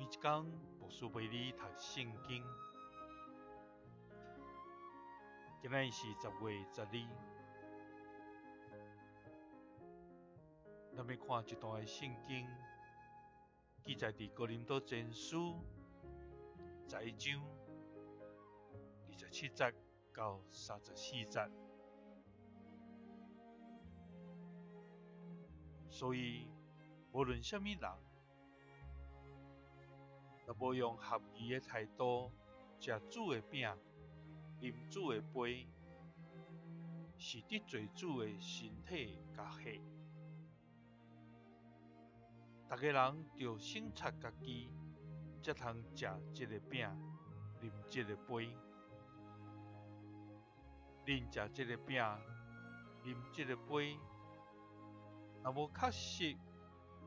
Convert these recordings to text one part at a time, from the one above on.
天牧师陪你读圣经。今仔是10月12，咱要看一段圣经，记载伫哥林多前书11章27节到34节。所以，无论什么人，若无用合宜的态度食主的饼、啉主的杯，是得罪主的身体甲血。逐个人着省察家己，才通食这个饼、啉这个杯。恁食这个饼、啉这个杯，若无确实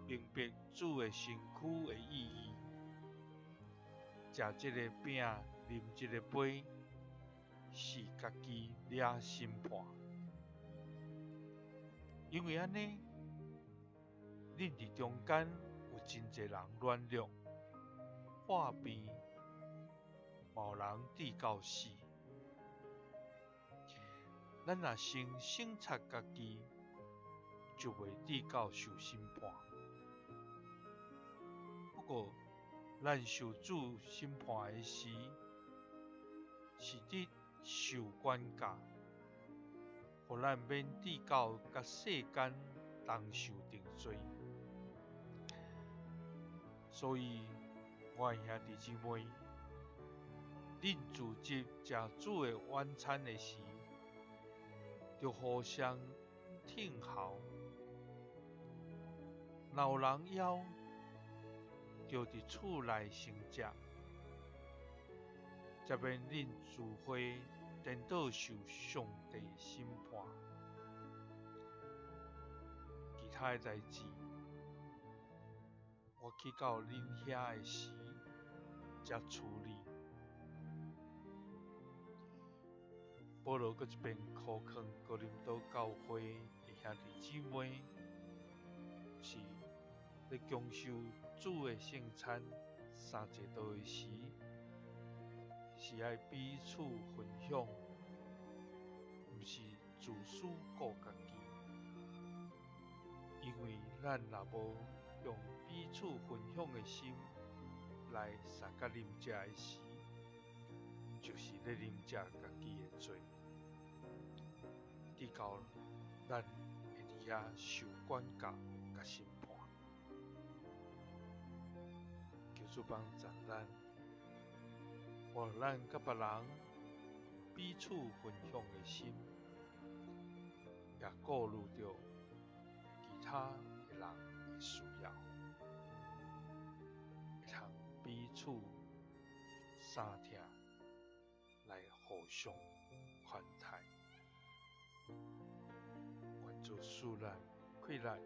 明白主的身躯的意义，食这个饼、啉这个杯，是家己惹审判。因为安尼，恁伫中间有真侪人软弱、破病，也有人治到死。咱若先省察家己，就袂治到受审判。不过，咱受主审判的时，是得受管教，互咱免治到甲世间同受定罪。所以，我的兄弟姊妹，恁自接食主的晚餐的时，就互相听候。若有人邀，就伫厝内先食，才免恁自会颠倒受上帝审判。其他的代志，我去到恁遐的时才处理。保罗搁一遍考劝哥林多教会的兄弟姊妹，是咧享受主的圣餐三节道的时，是爱彼此分享，毋是自私顾家己。因为咱若无用彼此分享的心来相甲啉食的时，就是咧啉食家己的罪，直到咱会伫遐受管教甲审判。求主帮助咱，互咱甲别人彼此分享的心，也顾虑到其他的人的需要，会通彼此相听，来互相款待。愿主赐咱快乐